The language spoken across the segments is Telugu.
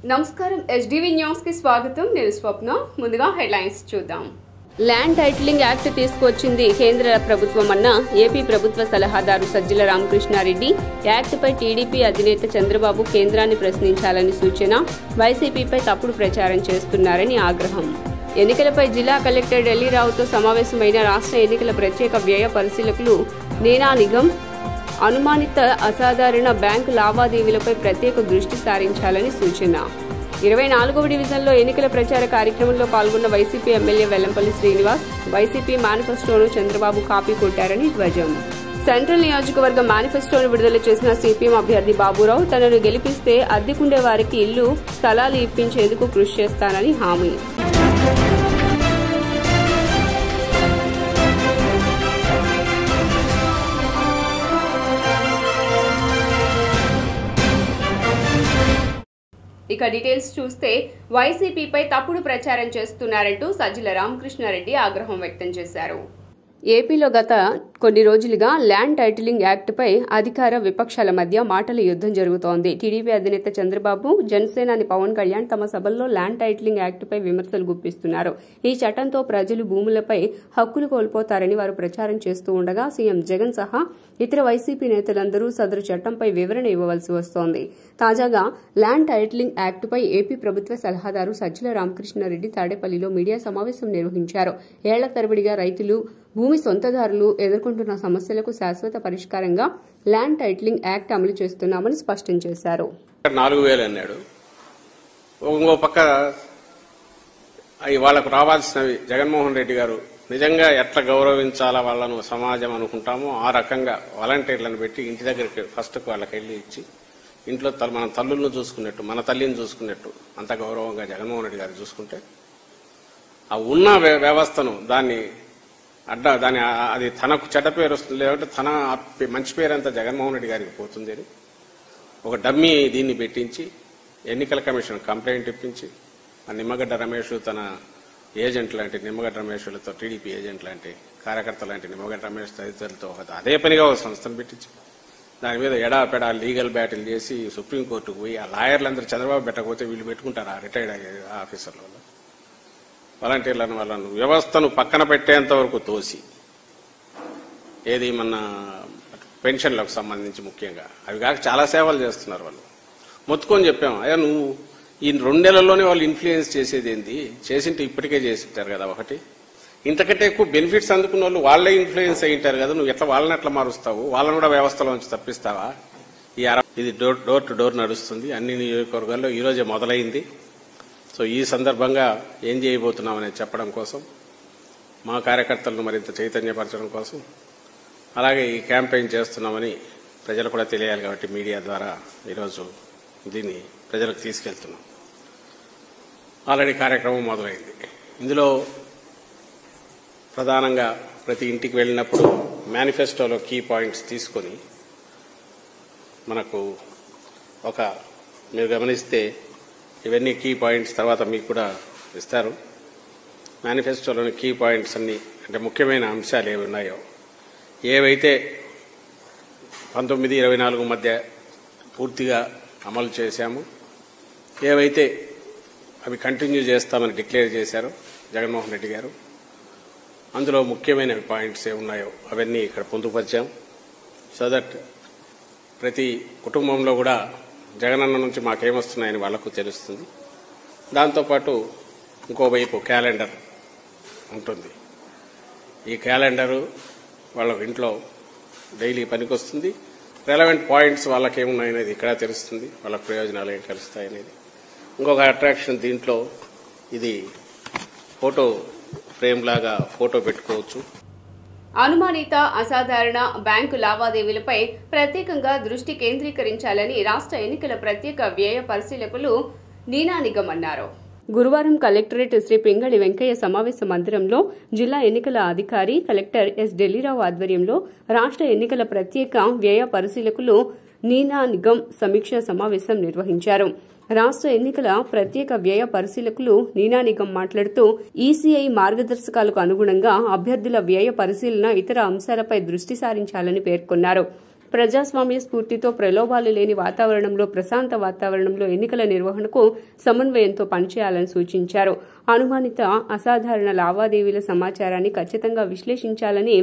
నమస్కారం ఎస్డీవీ న్యూస్ కి స్వాగతం. నేను స్వప్న. ముందుగా హెడ్లైన్స్ చూద్దాం. ల్యాండ్ టైటిలింగ్ యాక్ట్ తీసుకొచ్చింది కేంద్ర ప్రభుత్వం అన్న ఏపీ ప్రభుత్వ సలహాదారు సజ్జల రామకృష్ణారెడ్డి. యాక్ట్ పై టీడీపీ అధినేత చంద్రబాబు కేంద్రాన్ని ప్రశ్నించాలని సూచన. వైసీపీపై తప్పుడు ప్రచారం చేస్తున్నారని ఆగ్రహం. ఎన్నికలపై జిల్లా కలెక్టర్ ఢిల్లీరావుతో సమావేశమైన రాష్ట్ర ఎన్నికల ప్రత్యేక వ్యయ పరిశీలకులు నీనా నిగమ్. అనుమానిత అసాధారణ బ్యాంకు లావాదేవీలపై ప్రత్యేక దృష్టి సారించాలని సూచన. 24వ డివిజన్లో ఎన్నికల ప్రచార కార్యక్రమంలో పాల్గొన్న YCP MLA Vellampalli Srinivas. YCP మేనిఫెస్టోను చంద్రబాబు కాపీ కొట్టారని ధ్వజం. సెంట్రల్ నియోజకవర్గ మేనిఫెస్టోను విడుదల చేసిన సిపిఎం అభ్యర్థి బాబురావు తనను గెలిపిస్తే అద్దెకుండే వారికి ఇల్లు స్థలాలు ఇప్పించేందుకు కృషి చేస్తానని హామీ. ఇక డీటెయిల్స్ చూస్తే వైసీపీపై తప్పుడు ప్రచారం చేస్తున్నారంటూ సజ్జల రామకృష్ణారెడ్డి ఆగ్రహం వ్యక్తం చేశారు. ఏపీలో గత కొన్ని రోజులుగా ల్యాండ్ టైటిలింగ్ యాక్ట్ పై అధికార విపక్షాల మధ్య మాటల యుద్దం జరుగుతోంది. టీడీపీ అధినేత చంద్రబాబు, జనసేనాని పవన్ కళ్యాణ్ తమ సభల్లో ల్యాండ్ టైటిలింగ్ యాక్ట్ పై విమర్శలు గుప్పిస్తున్నారు. ఈ చట్టంతో ప్రజలు భూములపై హక్కులు కోల్పోతారని వారు ప్రచారం చేస్తూ ఉండగా సీఎం జగన్ సహా ఇతర వైసీపీ నేతలందరూ సదరు చట్టంపై వివరణ ఇవ్వవలసి వస్తోంది. తాజాగా ల్యాండ్ టైటిలింగ్ యాక్ట్ పై ఏపీ ప్రభుత్వ సలహాదారు సజ్జల రామకృష్ణారెడ్డి తాడేపల్లిలో మీడియా సమావేశం నిర్వహించారు. ఏళ్ల తరబడిగా రైతులు, భూమి సొంతదారులు ఎదుర్కొంటున్న సమస్యలకు శాశ్వత పరిష్కారంగా ల్యాండ్ టైటిలింగ్ యాక్ట్ అమలు చేస్తున్నామని స్పష్టం చేశారు. 4,000 అన్నాడు. ఇంకో పక్క వాళ్లకు రావాల్సినవి జగన్మోహన్ రెడ్డి గారు నిజంగా ఎట్లా గౌరవించాలా వాళ్ళను సమాజం అనుకుంటామో ఆ రకంగా వాలంటీర్లను పెట్టి ఇంటి దగ్గరికి ఫస్ట్ వాళ్ళకి వెళ్ళి ఇచ్చి ఇంట్లో మన తల్లులను చూసుకున్నట్టు, మన తల్లిని చూసుకున్నట్టు అంత గౌరవంగా జగన్మోహన్ రెడ్డి గారు చూసుకుంటే ఆ ఉన్న వ్యవస్థను దాన్ని అది తనకు చెడ్డ పేరు వస్తుంది, లేదంటే తన మంచి పేరంతా జగన్మోహన్ రెడ్డి గారికి పోతుంది అని ఒక డమ్మీ దీన్ని పెట్టించి ఎన్నికల కమిషన్ కంప్లైంట్ ఇప్పించి ఆ నిమ్మగడ్డ రమేష్ తన ఏజెంట్ లాంటి నిమ్మగడ్డ రమేష్లతో, టీడీపీ ఏజెంట్ లాంటి కార్యకర్త లాంటి నిమ్మగడ్డ రమేష్ తదితరులతో అదే పనిగా ఒక సంస్థను పెట్టించి దాని మీద ఎడాపెడా లీగల్ బ్యాటిల్ చేసి సుప్రీంకోర్టుకు పోయి ఆ లాయర్లందరూ చంద్రబాబు పెట్టకపోతే వీళ్ళు పెట్టుకుంటారు ఆ రిటైర్డ్ ఆఫీసర్ల వల్ల వాలంటీర్లను వాళ్ళను వ్యవస్థను పక్కన పెట్టేంత వరకు తోసి ఏది మన పెన్షన్లకు సంబంధించి ముఖ్యంగా అవి కాక చాలా సేవలు చేస్తున్నారు. వాళ్ళు మొత్తుకొని చెప్పాము, అయ్యా నువ్వు ఈ 2 నెలల్లోనే వాళ్ళు ఇన్ఫ్లుయెన్స్ చేసేది ఏంది, చేసింటే ఇప్పటికే చేసింటారు కదా, ఒకటి ఇంతకంటే ఎక్కువ బెనిఫిట్స్ అందుకున్న వాళ్ళు వాళ్ళే ఇన్ఫ్లుయెన్స్ అయ్యింటారు కదా, నువ్వు ఎట్లా వాళ్ళని ఎట్లా మారుస్తావు, వాళ్ళని కూడా వ్యవస్థలోంచి తప్పిస్తావా? ఇది డోర్ టు డోర్ నడుస్తుంది అన్ని నియోజకవర్గాల్లో, ఈ రోజే మొదలైంది. సో ఈ సందర్భంగా ఏం చేయబోతున్నామని చెప్పడం కోసం, మా కార్యకర్తలను మరింత చైతన్యపరచడం కోసం, అలాగే ఈ క్యాంపెయిన్ చేస్తున్నామని ప్రజలు కూడా తెలియాలి కాబట్టి మీడియా ద్వారా ఈరోజు దీన్ని ప్రజలకు తీసుకెళ్తున్నాం. ఆల్రెడీ కార్యక్రమం మొదలైంది. ఇందులో ప్రధానంగా ప్రతి ఇంటికి వెళ్ళినప్పుడు మేనిఫెస్టోలో కీ పాయింట్స్ తీసుకొని మనకు మీరు గమనిస్తే ఇవన్నీ కీ పాయింట్స్ తర్వాత మీకు కూడా ఇస్తారు. మేనిఫెస్టోలోని కీ పాయింట్స్ అన్ని అంటే ముఖ్యమైన అంశాలు ఏవి ఉన్నాయో, ఏవైతే 19-24 మధ్య పూర్తిగా అమలు చేశాము, ఏవైతే అవి కంటిన్యూ చేస్తామని డిక్లేర్ చేశారో జగన్మోహన్ రెడ్డి గారు, అందులో ముఖ్యమైన పాయింట్స్ ఏమున్నాయో అవన్నీ ఇక్కడ పొందుపరిచాం. సో దట్ ప్రతి కుటుంబంలో కూడా జగనన్న నుంచి మాకేమొస్తున్నాయని వాళ్లకు తెలుస్తుంది. దాంతోపాటు ఇంకోవైపు క్యాలెండర్ ఉంటుంది. ఈ క్యాలెండరు వాళ్ళ ఇంట్లో డైలీ పనికొస్తుంది. రెలవెంట్ పాయింట్స్ వాళ్ళకి ఏమున్నాయనేది ఇక్కడ తెలుస్తుంది, వాళ్ళ ప్రయోజనాలు ఏం కలుస్తాయనేది. ఇంకొక అట్రాక్షన్ దీంట్లో ఇది ఫోటో ఫ్రేమ్ లాగా ఫోటో పెట్టుకోవచ్చు. అనుమానిత అసాధారణ బ్యాంకు లావాదేవీలపై ప్రత్యేకంగా దృష్టి కేంద్రీకరించాలని రాష్ట్ర ఎన్నికల ప్రత్యేక వ్యయ పరిశీలకులు నీనా నిగమ్ అన్నారు. గురువారం కలెక్టరేట్ శ్రీ పింగళి వెంకయ్య సమావేశ మందిరంలో జిల్లా ఎన్నికల అధికారి కలెక్టర్ ఎస్ ఢిల్లీరావు ఆధ్వర్యంలో రాష్ట్ర ఎన్నికల ప్రత్యేక వ్యయ పరిశీలకులు నీనా నిగమ్ సమీక్షా సమావేశం నిర్వహించారు. రాష్ట్ర ఎన్నికల ప్రత్యేక వ్యయ పరిశీలకులు నీనా నిగమ్ మాట్లాడుతూ ఈసీఐ మార్గదర్శకాలకు అనుగుణంగా అభ్యర్థుల వ్యయ పరిశీలన ఇతర అంశాలపై దృష్టి సారించాలని పేర్కొన్నారు. ప్రజాస్వామ్య స్ఫూర్తితో ప్రలోభాలు లేని వాతావరణంలో ప్రశాంత వాతావరణంలో ఎన్నికల నిర్వహణకు సమన్వయంతో పనిచేయాలని సూచించారు. అనుమానిత అసాధారణ లావాదేవీల సమాచారాన్ని ఖచ్చితంగా విశ్లేషించాలని,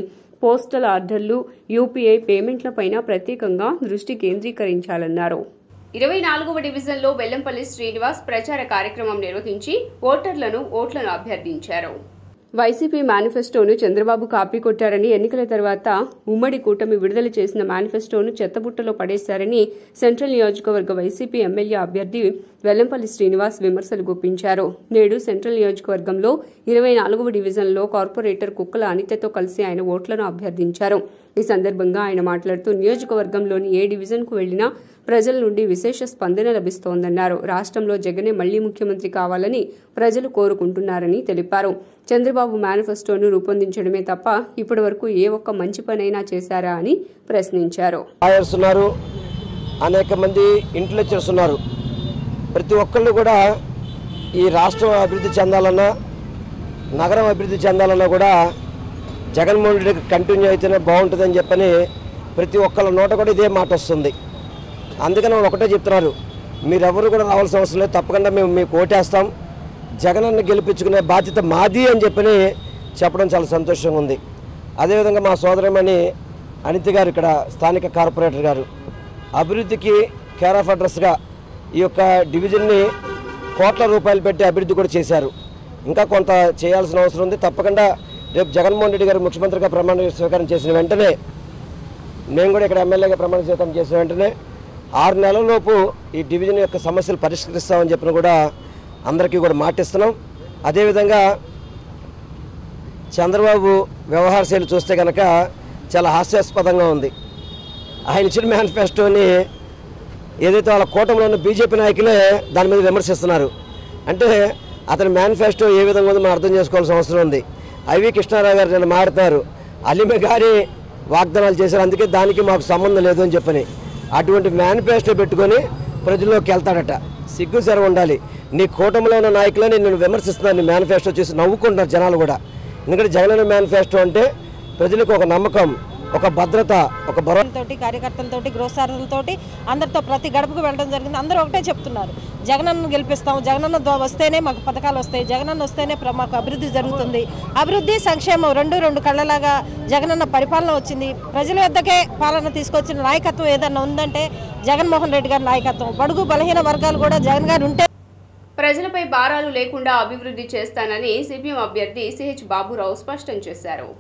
పోస్టల్ ఆర్డర్లు, యూపీఐ పేమెంట్లపైన ప్రత్యేకంగా దృష్టి కేంద్రీకరించాలన్నారు. 24వ డివిజన్లో వెల్లంపల్లి శ్రీనివాస్ ప్రచార కార్యక్రమం నిర్వహించి ఓట్లను అభ్యర్థించారు. వైసీపీ మేనిఫెస్టోను చంద్రబాబు కాపీ కొట్టారని, ఎన్నికల తర్వాత ఉమ్మడి కూటమి విడుదల చేసిన మేనిఫెస్టోను చెత్తబుట్టలో పడేశారని సెంట్రల్ నియోజకవర్గ వైసీపీ ఎమ్మెల్యే అభ్యర్థి వెల్లంపల్లి శ్రీనివాస్ విమర్శలు గుప్పించారు. నేడు సెంట్రల్ నియోజకవర్గంలో 24వ డివిజన్లో కార్పొరేటర్ కుక్కల అనితతో కలిసి ఆయన ఓట్లను అభ్యర్థించారు. ఈ సందర్భంగా ఆయన మాట్లాడుతూ నియోజకవర్గంలోని ఏ డివిజన్కు వెళ్లినా ప్రజల నుండి విశేష స్పందన లభిస్తోందన్నారు. రాష్ట్రంలో జగనే మళ్లీ ముఖ్యమంత్రి కావాలని ప్రజలు కోరుకుంటున్నారని తెలిపారు. చంద్రబాబు మేనిఫెస్టోను రూపొందించడమే తప్ప ఇప్పటి వరకు ఏ ఒక్క మంచి పనైనా చేశారా అని ప్రశ్నించారు. అనేక మంది ఇంటెలిజెన్స్ ఉన్నారు. ప్రతి ఒక్కళ్ళు కూడా ఈ రాష్ట్రం అభివృద్ధి చెందాలన్నా, నగరం అభివృద్ధి చెందాలన్నా కూడా జగన్మోహన్ రెడ్డికి కంటిన్యూ అయితేనే బాగుంటుందని చెప్పని ప్రతి ఒక్కళ్ళ నోట కూడా ఇదే మాట వస్తుంది. అందుకని ఒకటే చెప్తున్నారు, మీరెవరు కూడా రావాల్సిన అవసరం లేదు, తప్పకుండా మేము మీకు ఓటేస్తాం, జగనన్న గెలిపించుకునే బాధ్యత మాది అని చెప్పని చెప్పడం చాలా సంతోషంగా ఉంది. అదేవిధంగా మా సోదరమణి అనిత గారు, ఇక్కడ స్థానిక కార్పొరేటర్ గారు, అభివృద్ధికి కేర్ ఆఫ్ అడ్రస్గా ఈ యొక్క డివిజన్ని కోట్ల రూపాయలు పెట్టి అభివృద్ధి కూడా చేశారు. ఇంకా కొంత చేయాల్సిన అవసరం ఉంది. తప్పకుండా రేపు జగన్మోహన్ రెడ్డి గారు ముఖ్యమంత్రిగా ప్రమాణ స్వీకారం చేసిన వెంటనే, నేను కూడా ఇక్కడ ఎమ్మెల్యేగా ప్రమాణ స్వీకారం చేసిన వెంటనే 6 నెలలలోపు ఈ డివిజన్ యొక్క సమస్యలు పరిష్కరిస్తామని చెప్పిన కూడా అందరికీ కూడా మాటిస్తున్నాం. అదేవిధంగా చంద్రబాబు వ్యవహార శైలి చూస్తే కనుక చాలా హాస్యాస్పదంగా ఉంది. ఆయన ఇచ్చిన మేనిఫెస్టోని ఏదైతే వాళ్ళ కూటమిలో ఉన్న బీజేపీ నాయకులే దాని మీద విమర్శిస్తున్నారు. అంటే అతని మేనిఫెస్టో ఏ విధంగా ఉందో మనం అర్థం చేసుకోవాల్సిన అవసరం ఉంది. ఐవి కృష్ణారావు గారు నేను మాట్లాడతారు, అలీమే గారి వాగ్దానాలు చేశారు, అందుకే దానికి మాకు సంబంధం లేదు అని చెప్పని అటువంటి మేనిఫెస్టో పెట్టుకొని ప్రజల్లోకి వెళ్తాడట. సిగ్గుసరి ఉండాలి. నీ కూటమిలో ఉన్న నాయకులని నేను విమర్శిస్తున్నాను, నీ మేనిఫెస్టో చూసి నవ్వుకుంటున్నారు జనాలు కూడా. ఎందుకంటే జగనన్న మేనిఫెస్టో అంటే ప్రజలకు ఒక నమ్మకం, ఒక భద్రత, ఒక భరోసాతోటి, కార్యకర్తలతోటి, గృహసారులతోటి అందరితో ప్రతి గడపకు వెళ్ళడం జరిగింది. అందరూ ఒకటే చెప్తున్నారు, జగనన్న గెలిపిస్తాం, జగనన్న వస్తేనే మాకు పథకాలు వస్తాయి, జగనన్న వస్తేనే మాకు అభివృద్ధి జరుగుతుంది. అభివృద్ధి సంక్షేమం రెండు కళ్ళలాగా జగనన్న పరిపాలన వచ్చింది. ప్రజల వద్దకే పాలన తీసుకొచ్చిన నాయకత్వం ఏదన్నా ఉందంటే జగన్మోహన్ రెడ్డి గారి నాయకత్వం. బడుగు బలహీన వర్గాలు కూడా జగన్ గారు ఉంటే ప్రజలపై భారాలు లేకుండా అభివృద్ధి చేస్తానని సిపిఎం అభ్యర్థి సిహెచ్ బాబురావు స్పష్టం చేశారు.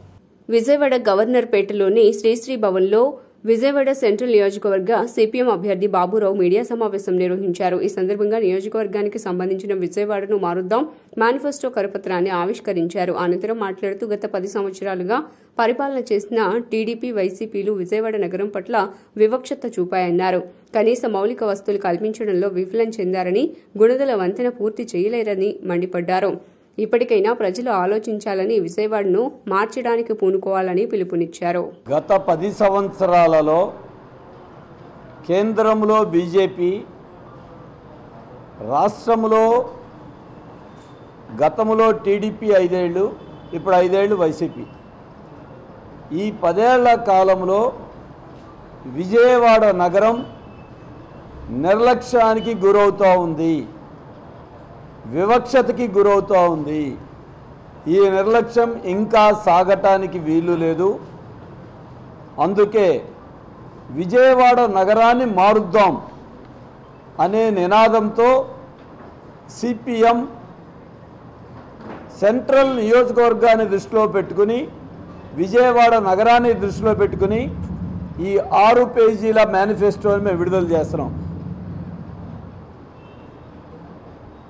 విజయవాడ గవర్నర్పేటలోని శ్రీశ్రీ భవన్లో విజయవాడ సెంట్రల్ నియోజకవర్గ సిపిఎం అభ్యర్థి బాబురావు మీడియా సమావేశం నిర్వహించారు. ఈ సందర్భంగా నియోజకవర్గానికి సంబంధించిన విజయవాడను మారుద్దాం మేనిఫెస్టో కరపత్రాన్ని ఆవిష్కరించారు. అనంతరం మాట్లాడుతూ గత 10 సంవత్సరాలుగా పరిపాలన చేసిన టీడీపీ, వైసీపీలు విజయవాడ నగరం పట్ల వివక్షత చూపాయన్నారు. కనీస మౌలిక వస్తువులు కల్పించడంలో విఫలం చెందారని, గుణదల వంతెన పూర్తి చేయలేరని మండిపడ్డారు. ఇప్పటికైనా ప్రజలు ఆలోచించాలని, విజయవాడను మార్చడానికి పూనుకోవాలని పిలుపునిచ్చారు. గత 10 సంవత్సరాలలో కేంద్రంలో బీజేపీ, రాష్ట్రంలో గతంలో టీడీపీ 5 ఏళ్ళు, ఇప్పుడు 5 ఏళ్ళు వైసీపీ. ఈ 10 ఏళ్ల కాలంలో విజయవాడ నగరం నిర్లక్ష్యానికి గురవుతూ ఉంది, వివక్షతకి గురవుతూ ఉంది. ఈ నిర్లక్ష్యం ఇంకా సాగటానికి వీలు లేదు. అందుకే విజయవాడ నగరాన్ని మారుద్దాం అనే నినాదంతో సిపిఎం సెంట్రల్ నియోజకవర్గాన్ని దృష్టిలో పెట్టుకుని, విజయవాడ నగరాన్ని దృష్టిలో పెట్టుకుని ఈ 6 పేజీల మేనిఫెస్టోని మేము విడుదల చేస్తున్నాం.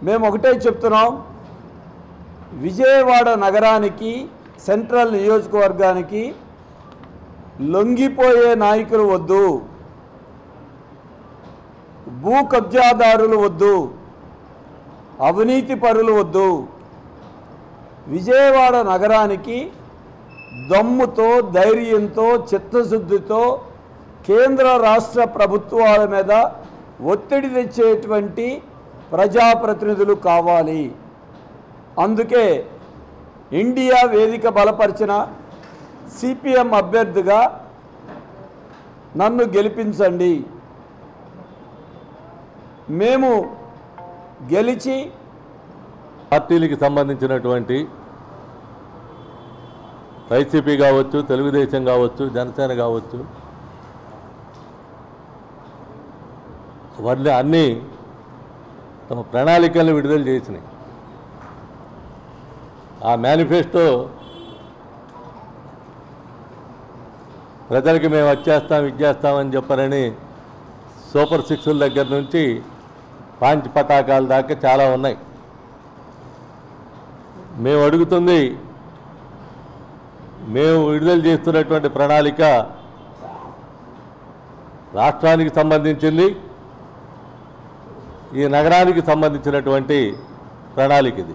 మేము ఒకటే చెప్తున్నాం, విజయవాడ నగరానికి, సెంట్రల్ నియోజకవర్గానికి లొంగిపోయే నాయకులు వద్దు, భూ కబ్జాదారులు వద్దు, అవినీతి పరులు వద్దు. విజయవాడ నగరానికి దమ్ముతో, ధైర్యంతో, చిత్తశుద్ధితో కేంద్ర రాష్ట్ర ప్రభుత్వాల మీద ఒత్తిడి తెచ్చేటువంటి ప్రజాప్రతినిధులు కావాలి. అందుకే ఇండియా వేదిక బలపరిచిన సిపిఎం అభ్యర్థిగా నన్ను గెలిపించండి. మేము గెలిచి పార్టీలకు సంబంధించినటువంటి వైసీపీ కావచ్చు, తెలుగుదేశం కావచ్చు, జనసేన కావచ్చు, వాళ్ళ అన్నీ తమ ప్రణాళికలను విడుదల చేసినాయి. ఆ మేనిఫెస్టో ప్రజలకి మేము వచ్చేస్తాం, ఇచ్చేస్తామని చెప్పారని సూపర్ సిక్స్ల దగ్గర నుంచి పాంచ్ పతాకాల దాకా చాలా ఉన్నాయి. మేము అడుగుతుంది, మేము విడుదల చేస్తున్నటువంటి ప్రణాళిక రాష్ట్రానికి సంబంధించింది, ఈ నగరానికి సంబంధించినటువంటి ప్రణాళిక. ఇది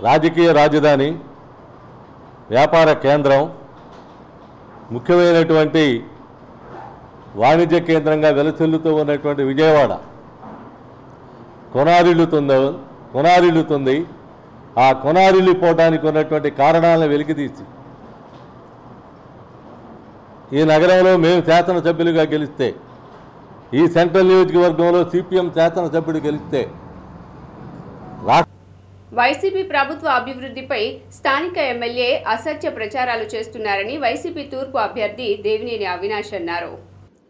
రాజకీయ రాజధాని, వ్యాపార కేంద్రం, ముఖ్యమైనటువంటి వాణిజ్య కేంద్రంగా వెలసిల్లుతూ ఉన్నటువంటి విజయవాడ కొనారిల్లుతుంది. ఆ కొనారిల్లిపోవడానికి ఉన్నటువంటి కారణాలను వెలికితీసి ఈ నగరంలో మేము శాసనసభ్యులుగా గెలిస్తే, ఈ సెంట్రల్ నియోజకవర్గంలో సిపిఎం శాసనసభ్యుడు గెలిస్తే వైసీపీ ప్రభుత్వ అభివృద్ధిపై స్థానిక ఎమ్మెల్యే అసత్య ప్రచారాలు చేస్తున్నారని వైసీపీ తూర్పు అభ్యర్థి దేవినేని అవినాష్ అన్నారు.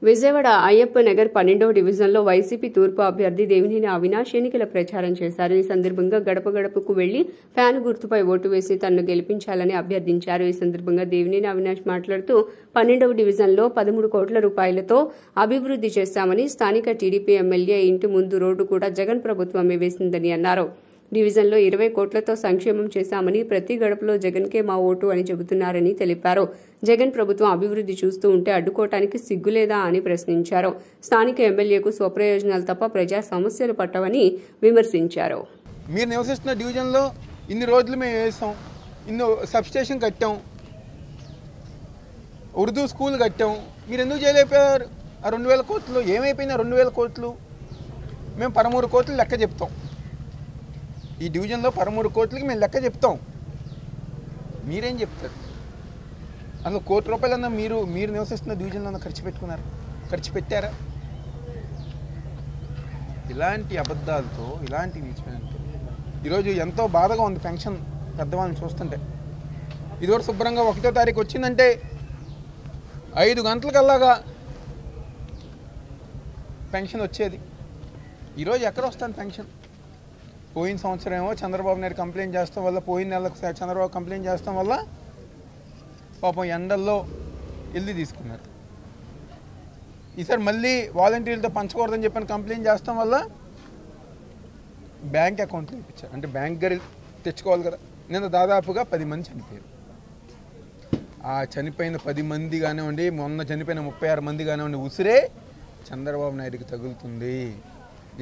విజయవాడ అయ్యప్ప నగర్ 12వ డివిజన్లో వైసీపీ తూర్పు అభ్యర్థి దేవినేని అవినాష్ ఎన్నికల ప్రచారం చేశారు. ఈ సందర్భంగా గడప గడపకు వెళ్లి ఫ్యాన్ గుర్తుపై ఓటు వేసి తనను గెలిపించాలని అభ్యర్థించారు. ఈ సందర్భంగా దేవినేని అవినాష్ మాట్లాడుతూ 12వ డివిజన్లో 13 కోట్ల రూపాయలతో అభివృద్ది చేశామని, స్థానిక టీడీపీ ఎమ్మెల్యే ఇంటి ముందు రోడ్డు కూడా జగన్ ప్రభుత్వమే వేసిందని అన్నారు. డివిజన్లో 20 కోట్లతో సంక్షేమం చేశామని, ప్రతి గడపలో జగన్కే మా ఓటు అని చెబుతున్నారని తెలిపారు. జగన్ ప్రభుత్వం అభివృద్ధి చూస్తూ ఉంటే అడ్డుకోవటానికి సిగ్గులేదా అని ప్రశ్నించారు. స్థానిక ఎమ్మెల్యేకు స్వప్రయోజనాలు తప్ప ప్రజా సమస్యలు పట్టవని విమర్శించారు. మీరు నివసిస్తున్న డివిజన్లో ఇన్ని రోడ్లు మేము వేసాం, ఇన్ని సబ్స్టేషన్ కట్టాం, ఉర్దూ స్కూల్ కట్టాం, మీరు ఎందుకు చేయలేకపోయారు? ఆ 2000 కోట్లు ఏమైపోయినా 2000 కోట్లు మేము 13 కోట్లు లెక్క చెప్తాం. ఈ డివిజన్లో 13 కోట్లకి మేము లెక్క చెప్తాం. మీరేం చెప్తారు? అందులో ₹1 కోటి మీరు నివసిస్తున్న డివిజన్లో ఖర్చు పెట్టారా? ఇలాంటి అబద్ధాలతో, ఇలాంటి నీచమైనతో ఈరోజు ఎంతో బాధగా ఉంది పెన్షన్ పెద్దవాళ్ళని చూస్తుంటే. ఇది కూడా శుభ్రంగా 1వ తారీఖు వచ్చిందంటే 5 గంటలకల్లాగా పెన్షన్ వచ్చేది. ఈరోజు ఎక్కడ వస్తుంది పెన్షన్? పోయిన సంవత్సరం ఏమో చంద్రబాబు నాయుడు కంప్లైంట్ చేస్తాం వల్ల, పోయిన నెలకు చంద్రబాబు కంప్లైంట్ చేస్తాం వల్ల పాపం ఎండల్లో వెళ్ళి తీసుకున్నారు. ఈసారి మళ్ళీ వాలంటీర్లతో పంచకూడదని చెప్పని కంప్లైంట్ చేస్తాం వల్ల బ్యాంక్ అకౌంట్లో ఇప్పించారు. అంటే బ్యాంక్ గారు తెచ్చుకోవాలి కదా. నిన్న దాదాపుగా 10 మంది చనిపోయారు. ఆ చనిపోయిన 10 మంది కానివ్వండి, మొన్న చనిపోయిన 36 మంది కానివ్వండి, ఉసిరే చంద్రబాబు నాయుడికి తగులుతుంది,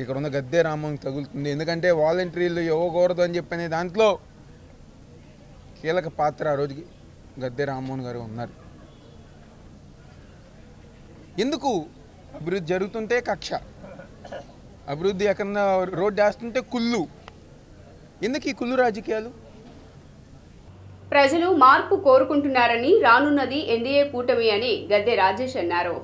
ఇక్కడ ఉన్న గద్దె రామ్మోహన్కి తగులుతుంది. ఎందుకంటే వాలంటీర్లు ఇవ్వకూడదు అని చెప్పనే దాంట్లో కీలక పాత్ర ఆ రోజుకి గద్దె రామ్మోహన్ గారు ఉన్నారు. ఎందుకు అభివృద్ధి జరుగుతుంటే కక్ష, అభివృద్ధి ఎక్కడన్నా రోడ్డు వేస్తుంటే కుళ్ళు, ఎందుకు ఈ కుళ్ళు రాజకీయాలు? ప్రజలు మార్పు కోరుకుంటున్నారని, రానున్నది ఎన్డీఏ కూటమి అని గద్దె రాజేష్ అన్నారు.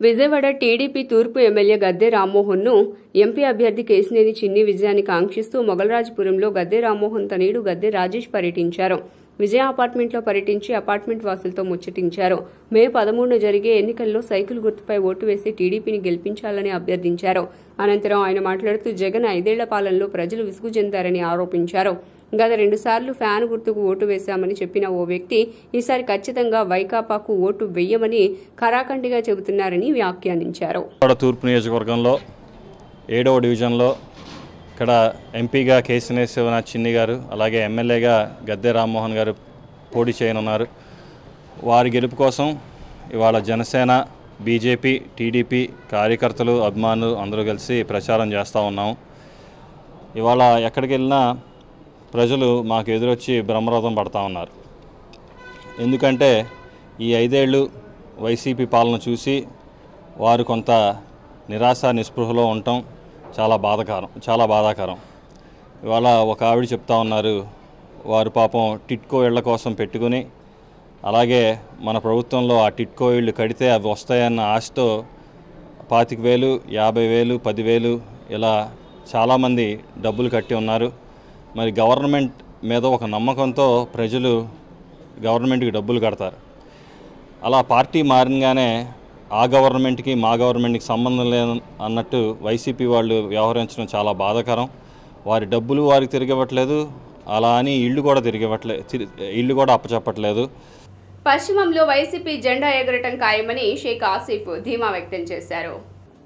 విజయవాడ టీడీపీ తూర్పు ఎమ్మెల్యే గద్దె రామ్మోహన్ను ఎంపీ అభ్యర్థి కేశినేని చిన్ని విజయాన్ని కాంక్షిస్తూ మొగల్రాజపురంలో గద్దె రామ్మోహన్ తనయుడు గద్దె రాజేష్ పర్యటించారు. విజయ అపార్ట్మెంట్లో పర్యటించి అపార్ట్మెంట్ వాసులతో ముచ్చటించారు. మే 13న జరిగే ఎన్నికల్లో సైకిల్ గుర్తుపై ఓటు వేసి టీడీపీని గెలిపించాలని అభ్యర్థించారు. అనంతరం ఆయన మాట్లాడుతూ జగన్ 5 ఏళ్ల పాలనలో ప్రజలు విసుగు చెందారని ఆరోపించారు. గత 2 సార్లు ఫ్యాన్ గుర్తుకు ఓటు వేశామని చెప్పిన ఓ వ్యక్తి ఈసారి ఖచ్చితంగా వైకాపాకు ఓటు వెయ్యమని ఖరాఖండిగా చెబుతున్నారని వ్యాఖ్యానించారు. తూర్పు నియోజకవర్గంలో 7వ డివిజన్లో ఇక్కడ ఎంపీగా కేశినేని శివనాథ్ చిన్ని గారు, అలాగే ఎమ్మెల్యేగా గద్దె రామ్మోహన్ గారు పోటీ చేయనున్నారు. వారి గెలుపు కోసం ఇవాళ జనసేన, బీజేపీ, టీడీపీ కార్యకర్తలు, అభిమానులు అందరూ కలిసి ప్రచారం చేస్తూ ఉన్నాం. ఇవాళ ఎక్కడికి వెళ్ళినా ప్రజలు మాకు ఎదురొచ్చి బ్రహ్మరథం పడతా ఉన్నారు. ఎందుకంటే ఈ 5 ఏళ్ళు వైసీపీ పాలన చూసి వారు కొంత నిరాశ నిస్పృహలో ఉండటం చాలా బాధాకరం. ఇవాళ ఒక ఆవిడ చెప్తా ఉన్నారు, వారు పాపం టిట్కో ఇళ్ల కోసం పెట్టుకుని అలాగే మన ప్రభుత్వంలో ఆ టిట్కో ఇళ్ళు కడితే అవి వస్తాయన్న ఆశతో 25,000, 50,000, 10,000 ఇలా చాలామంది డబ్బులు కట్టి ఉన్నారు. మరి గవర్నమెంట్ మీద ఒక నమ్మకంతో ప్రజలు గవర్నమెంట్కి డబ్బులు కడతారు. అలా పార్టీ మారినగానే ఆ గవర్నమెంట్కి మా గవర్నమెంట్కి సంబంధం లేదు అన్నట్టు వైసీపీ వాళ్ళు వ్యవహరించడం చాలా బాధాకరం. వారి డబ్బులు వారికి తిరిగివ్వట్లేదు, అలా అని ఇళ్ళు కూడా అప్పచెప్పట్లేదు. పశ్చిమంలో వైసీపీ జెండా ఎగరటం ఖాయమని షేక్ ఆసిఫ్ ధీమా వ్యక్తం చేశారు.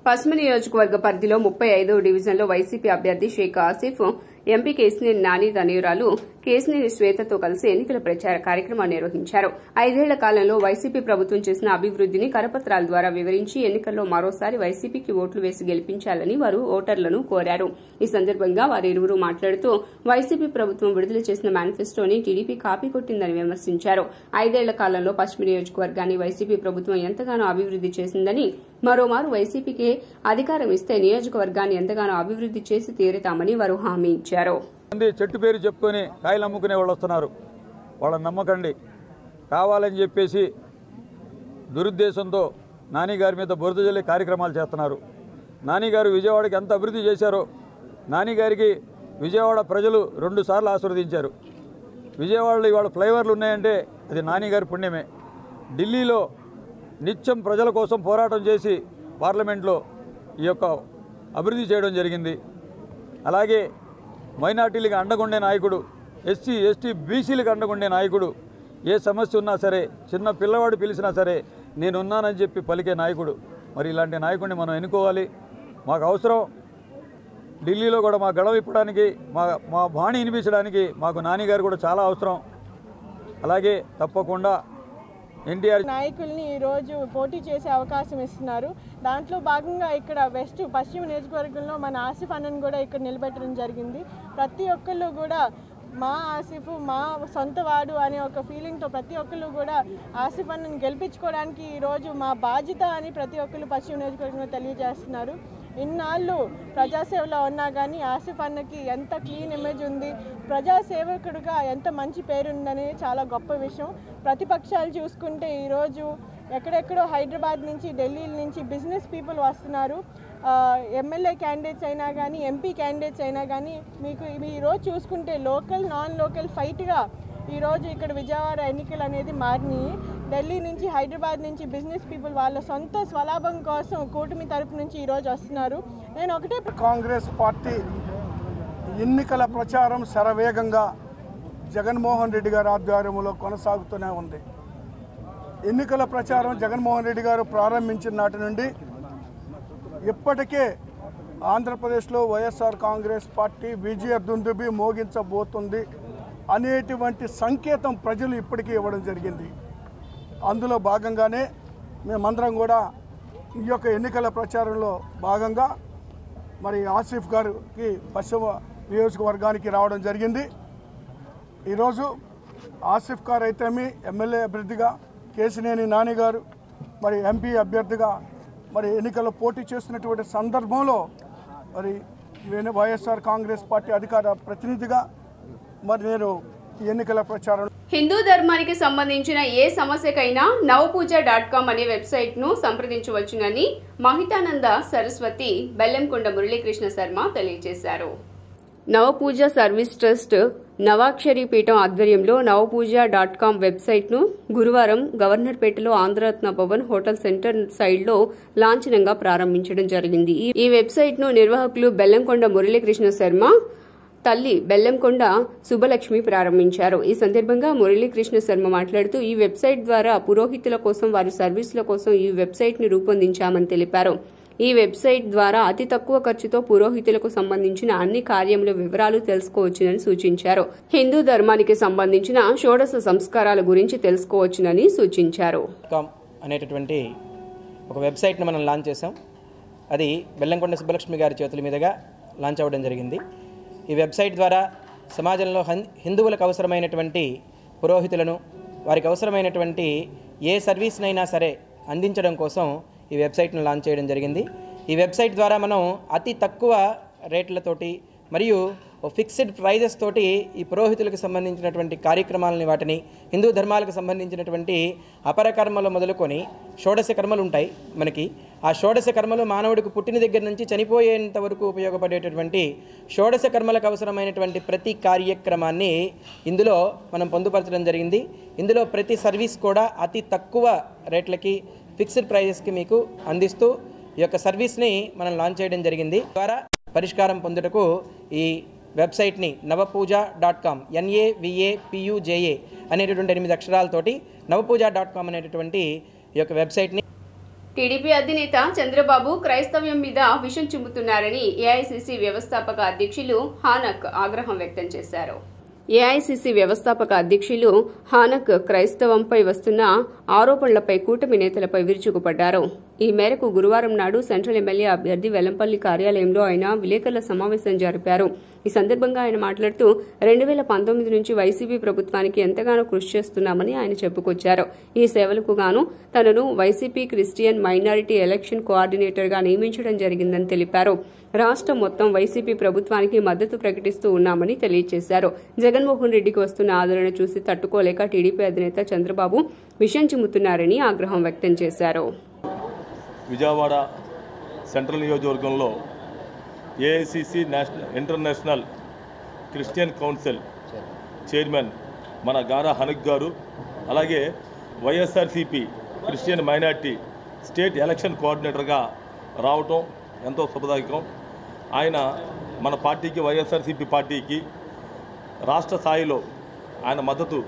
పశ్చిమ నియోజకవర్గ పరిధిలో 35వ డివిజన్లో వైసీపీ అభ్యర్థి షేక్ ఆసిఫ్ ఎంపీ కేసినేని నాని తనయురాలు కేసినేని శ్వేతతో కలిసి ఎన్నికల ప్రచార కార్యక్రమాన్ని నిర్వహించారు. 5 ఏళ్ల కాలంలో వైసీపీ ప్రభుత్వం చేసిన అభివృద్ధిని కరపత్రాల ద్వారా వివరించి ఎన్నికల్లో మరోసారి వైసీపీకి ఓట్లు వేసి గెలిపించాలని వారు ఓటర్లను కోరారు. ఈ సందర్భంగా వారిరువురు మాట్లాడుతూ వైసీపీ ప్రభుత్వం విడుదల చేసిన మేనిఫెస్టోని టీడీపీ కాపీ కొట్టిందని విమర్శించారు. 5 ఏళ్ల కాలంలో పశ్చిమ నియోజకవర్గాన్ని వైసీపీ ప్రభుత్వం ఎంతగానో అభివృద్ది చేసిందని, మరోమారు వైసీపీకి అధికారం ఇస్తే నియోజకవర్గాన్ని ఎంతగానో అభివృద్ది చేసి తీరుతామని వారు హామీ ఇచ్చారు. చెట్టు పేరు చెప్పుకొని కాయలు అమ్ముకునే వాళ్ళు వస్తున్నారు. వాళ్ళని నమ్మకండి. కావాలని చెప్పేసి దురుద్దేశంతో నాని గారి మీద బురద జల్లే కార్యక్రమాలు చేస్తున్నారు. నాని గారు విజయవాడకి ఎంత అభివృద్ధి చేశారో నాని గారికి విజయవాడ ప్రజలు 2 సార్లు ఆశీర్వదించారు. విజయవాడలో ఇవాళ ఫ్లైఓవర్లు ఉన్నాయంటే అది నాని గారి పుణ్యమే. ఢిల్లీలో నిత్యం ప్రజల కోసం పోరాటం చేసి పార్లమెంట్లో ఈ యొక్క అభివృద్ధి చేయడం జరిగింది. అలాగే మైనార్టీలకు అండగుండే నాయకుడు, ఎస్సీ ఎస్టీ బీసీలకు అండగుండే నాయకుడు. ఏ సమస్య ఉన్నా సరే, చిన్న పిల్లవాడు పిలిచినా సరే నేనున్నానని చెప్పి పలికే నాయకుడు. మరి ఇలాంటి నాయకుడిని మనం ఎన్నుకోవాలి. మాకు అవసరం. ఢిల్లీలో కూడా మా గడవ ఇప్పడానికి, మా బాణి వినిపించడానికి మాకు నాని గారు కూడా చాలా అవసరం. అలాగే తప్పకుండా ఎన్టీఆర్ నాయకుల్ని ఈరోజు పోటీ చేసే అవకాశం ఇస్తున్నారు. దాంట్లో భాగంగా ఇక్కడ పశ్చిమ నియోజకవర్గంలో మన ఆసిఫ్ అన్నను కూడా ఇక్కడ నిలబెట్టడం జరిగింది. ప్రతి ఒక్కళ్ళు కూడా మా ఆసిఫ్ మా సొంత వాడు అనే ఒక ఫీలింగ్తో ప్రతి ఒక్కళ్ళు కూడా ఆసిఫ్ అన్నను గెలిపించుకోవడానికి ఈరోజు మా బాధ్యత అని ప్రతి ఒక్కళ్ళు పశ్చిమ నియోజకవర్గంలో తెలియజేస్తున్నారు. ఇన్నాళ్ళు ప్రజాసేవలో ఉన్నా కానీ ఆసిఫ్ అన్నకి ఎంత క్లీన్ ఇమేజ్ ఉంది, ప్రజాసేవకుడుగా ఎంత మంచి పేరుందనేది చాలా గొప్ప విషయం. ప్రతిపక్షాలు చూసుకుంటే ఈరోజు ఎక్కడెక్కడో హైదరాబాద్ నుంచి, ఢిల్లీ నుంచి బిజినెస్ పీపుల్ వస్తున్నారు. ఎమ్మెల్యే క్యాండిడేట్స్ అయినా కానీ, ఎంపీ క్యాండిడేట్స్ అయినా కానీ మీకు ఈరోజు చూసుకుంటే లోకల్ నాన్ లోకల్ ఫైట్గా ఈరోజు ఇక్కడ విజయవాడ ఎన్నికలు అనేది మారినాయి. ఢిల్లీ నుంచి, హైదరాబాద్ నుంచి బిజినెస్ పీపుల్ వాళ్ళ సొంత స్వలాభం కోసం కూటమి తరపు నుంచి ఈరోజు వస్తున్నారు. నేను ఒకటే, కాంగ్రెస్ పార్టీ ఎన్నికల ప్రచారం శరవేగంగా జగన్మోహన్ రెడ్డి గారి ఆధ్వర్యంలో కొనసాగుతూనే ఉంది. ఎన్నికల ప్రచారం జగన్మోహన్ రెడ్డి గారు ప్రారంభించిన నాటి నుండి ఇప్పటికే ఆంధ్రప్రదేశ్లో వైఎస్ఆర్ కాంగ్రెస్ పార్టీ విజయ దుందుబి మోగించబోతుంది అనేటువంటి సంకేతం ప్రజలు ఇప్పటికీ ఇవ్వడం జరిగింది. అందులో భాగంగానే మేమందరం కూడా ఈ యొక్క ఎన్నికల ప్రచారంలో భాగంగా మరి ఆసిఫ్ గారికి పశ్చిమ నియోజకవర్గానికి రావడం జరిగింది. ఈరోజు ఆసిఫ్ గారు అయితేమి ఎమ్మెల్యే అభ్యర్థిగా, కేసినేని నాని గారు మరి ఎంపీ అభ్యర్థిగా మరి ఎన్నికల్లో పోటీ చేస్తున్నటువంటి సందర్భంలో మరి నేను వైఎస్ఆర్ కాంగ్రెస్ పార్టీ అధికార ప్రతినిధిగా మరి నేను ఎన్నికల ప్రచారం. హిందూ ధర్మానికి సంబంధించిన ఏ సమస్యకైనా నవపూజ.com అనే వెబ్సైట్ను సంప్రదించవచ్చునని మహితానంద సరస్వతి బెల్లంకొండ మురళీకృష్ణ శర్మ తెలియజేశారు. నవపూజ సర్వీస్ ట్రస్ట్ నవాక్షరి పీఠం ఆధ్వర్యంలో నవపూజ.com వెబ్సైట్ను గురువారం గవర్నర్పేటలో ఆంధ్రరత్న భవన్ హోటల్ సెంటర్ సైడ్లో లాంఛనంగా ప్రారంభించడం జరిగింది. ఈ వెబ్సైట్ను నిర్వాహకులు బెల్లంకొండ మురళీకృష్ణ శర్మ, తల్లి బెల్లంకొండ సుబ్బలక్ష్మి ప్రారంభించారు. ఈ సందర్భంగా మురళీకృష్ణ శర్మ మాట్లాడుతూ ఈ వెబ్సైట్ ద్వారా పురోహితుల కోసం, వారి సర్వీసుల కోసం ఈ వెబ్సైట్ ని రూపొందించామని తెలిపారు. ఈ వెబ్సైట్ ద్వారా అతి తక్కువ ఖర్చుతో పురోహితులకు సంబంధించిన అన్ని కార్యముల వివరాలు తెలుసుకోవచ్చునని సూచించారు. హిందూ ధర్మానికి సంబంధించిన షోడశ సంస్కారాల గురించి తెలుసుకోవచ్చునని సూచించారు. అనేటటువంటి ఒక వెబ్సైట్ను మనం లాంచ్ చేసాం. అది బెల్లంకొండ సుబ్బలక్ష్మి గారి చేతుల మీదుగా లాంచ్ అవ్వడం జరిగింది. ఈ వెబ్సైట్ ద్వారా సమాజంలో హిందువులకు అవసరమైనటువంటి పురోహితులను, వారికి అవసరమైనటువంటి ఏ సర్వీస్నైనా సరే అందించడం కోసం ఈ వెబ్సైట్ను లాంచ్ చేయడం జరిగింది. ఈ వెబ్సైట్ ద్వారా మనం అతి తక్కువ రేట్లతోటి మరియు ఫిక్స్డ్ ప్రైజెస్ తోటి ఈ పురోహితులకు సంబంధించినటువంటి కార్యక్రమాలని వాటిని హిందూ ధర్మాలకు సంబంధించినటువంటి అపర కర్మలు మొదలుకొని షోడశ కర్మలు ఉంటాయి మనకి. ఆ షోడశ కర్మలు మానవుడికి పుట్టిన దగ్గర నుంచి చనిపోయేంత వరకు ఉపయోగపడేటటువంటి షోడశ కర్మలకు అవసరమైనటువంటి ప్రతి కార్యక్రమాన్ని ఇందులో మనం పొందుపరచడం జరిగింది. ఇందులో ప్రతి సర్వీస్ కూడా అతి తక్కువ రేట్లకి ఫిక్స్డ్ ప్రైజెస్కి మీకు అందిస్తూ ఈ యొక్క సర్వీస్ని మనం లాంచ్ చేయడం జరిగింది. ద్వారా పరిష్కారం పొందుటకు ఈ వెబ్సైట్ని navapooja.com NAVAPUJA అనేటటువంటి 8 అక్షరాలతోటి navapooja.com అనేటటువంటి ఈ యొక్క వెబ్సైట్ని టీడీపీ అధినేత చంద్రబాబు క్రైస్తవ్యం మీద విషం చిమ్ముతున్నారని ఏఐసీసీ వ్యవస్థాపక అధ్యక్షులు హానక్ ఆగ్రహం వ్యక్తం చేశారు. ఏఐసీసీ వ్యవస్థాపక అధ్యక్షులు హానక్ క్రైస్తవంపై వస్తున్న ఆరోపణలపై కూటమి నేతలపై విరుచుకుపడ్డారు. ఈ మేరకు గురువారం నాడు సెంట్రల్ ఎమ్మెల్యే అభ్యర్థి వెల్లంపల్లి కార్యాలయంలో ఆయన విలేకరుల సమావేశం జరిపారు. ఈ సందర్భంగా ఆయన మాట్లాడుతూ 2019 నుంచి వైసీపీ ప్రభుత్వానికి ఎంతగానో కృషి చేస్తున్నామని ఆయన చెప్పుకొచ్చారు. ఈ సేవలకు గాను తనను వైసీపీ క్రిస్టియన్ మైనారిటీ ఎలక్షన్ కోఆర్డినేటర్గా నియమించడం జరిగిందని తెలిపారు. రాష్ట్రం మొత్తం వైసీపీ ప్రభుత్వానికి మద్దతు ప్రకటిస్తూ ఉన్నామని తెలియజేశారు. జగన్మోహన్ రెడ్డికి వస్తున్న ఆదరణ చూసి తట్టుకోలేక టీడీపీ అధినేత చంద్రబాబు విషం చిమ్ముతున్నారని ఆగ్రహం వ్యక్తం చేశారు. విజయవాడ సెంట్రల్ నియోజకవర్గంలో AICC international Christian council chairman మన గారా హనక్ గారు, అలాగే YSRCP Christian minority state election కోఆర్డినేటర్గా రావటం ఎంతో శుభదాయకం. ఆయన మన పార్టీకి, వైఎస్ఆర్సిపి పార్టీకి రాష్ట్ర స్థాయిలో ఆయన మద్దతు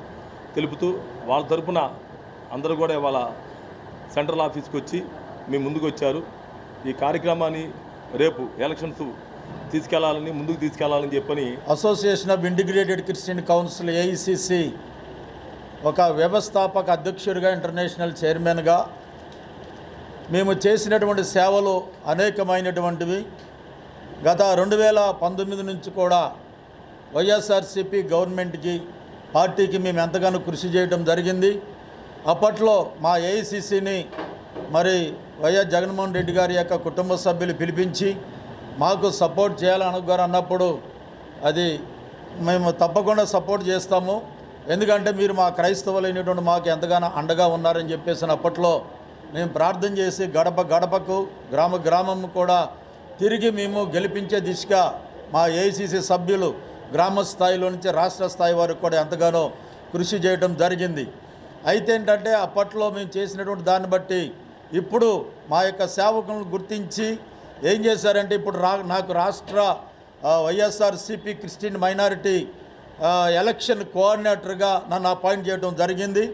తెలుపుతూ వాళ్ళ తరపున అందరూ కూడా వాళ్ళ సెంట్రల్ ఆఫీస్కి వచ్చి మీ ముందుకు వచ్చారు. ఈ కార్యక్రమాన్ని రేపు ఎలక్షన్స్ ముందుకు తీసుకెళ్లాలని చెప్పని association of integrated Christian council AICC ఒక వ్యవస్థాపక అధ్యక్షుడిగా, ఇంటర్నేషనల్ చైర్మన్గా మేము చేసినటువంటి సేవలు అనేకమైనటువంటివి. గత 2019 నుంచి కూడా వైఎస్ఆర్సిపి గవర్నమెంట్కి, పార్టీకి మేము ఎంతగానో కృషి చేయడం జరిగింది. అప్పట్లో మా ఏఐసిసిని మరి వైఎస్ జగన్మోహన్ రెడ్డి గారి యొక్క కుటుంబ సభ్యులు పిలిపించి మాకు సపోర్ట్ చేయాలని అన్నప్పుడు అది మేము తప్పకుండా సపోర్ట్ చేస్తాము, ఎందుకంటే మీరు మా క్రైస్తవులైనటువంటి మాకు ఎంతగానో అండగా ఉన్నారని చెప్పేసి అప్పట్లో మేము ప్రార్థన చేసి గడప గడపకు, గ్రామ గ్రామం కూడా తిరిగి మేము గెలిపించే దిశగా మా ఏఐసిసి సభ్యులు గ్రామ స్థాయిలో నుంచి రాష్ట్ర స్థాయి వరకు కూడా ఎంతగానో కృషి చేయడం జరిగింది. అయితే ఏంటంటే అప్పట్లో మేము చేసినటువంటి దాన్ని బట్టి ఇప్పుడు మా యొక్క సేవకులను గుర్తించి ఏం చేశారంటే ఇప్పుడు నాకు రాష్ట్ర వైఎస్ఆర్సిపి క్రిస్టియన్ మైనారిటీ ఎలక్షన్ కోఆర్డినేటర్గా నన్ను అపాయింట్ చేయడం జరిగింది.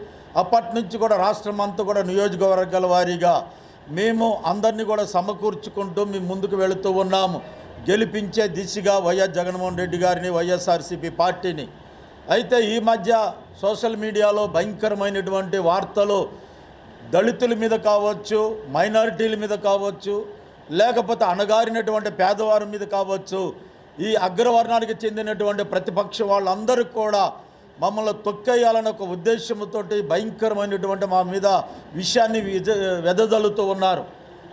అప్పటి నుంచి కూడా రాష్ట్రం అంతా కూడా నియోజకవర్గాల వారీగా మేము అందరినీ కూడా సమకూర్చుకుంటూ మేము ముందుకు వెళుతూ ఉన్నాము, గెలిపించే దిశగా వైఎస్ జగన్మోహన్ రెడ్డి గారిని, వైఎస్ఆర్సిపి పార్టీని. అయితే ఈ మధ్య సోషల్ మీడియాలో భయంకరమైనటువంటి వార్తలు దళితుల మీద కావచ్చు, మైనారిటీల మీద కావచ్చు, లేకపోతే అణగారినటువంటి పేదవారి మీద కావచ్చు, ఈ అగ్రవర్ణానికి చెందినటువంటి ప్రతిపక్ష వాళ్ళందరూ కూడా మమ్మల్ని తొక్కేయాలన్న ఒక ఉద్దేశంతో భయంకరమైనటువంటి మా మీద విషయాన్ని వెదజల్లుతూ ఉన్నారు.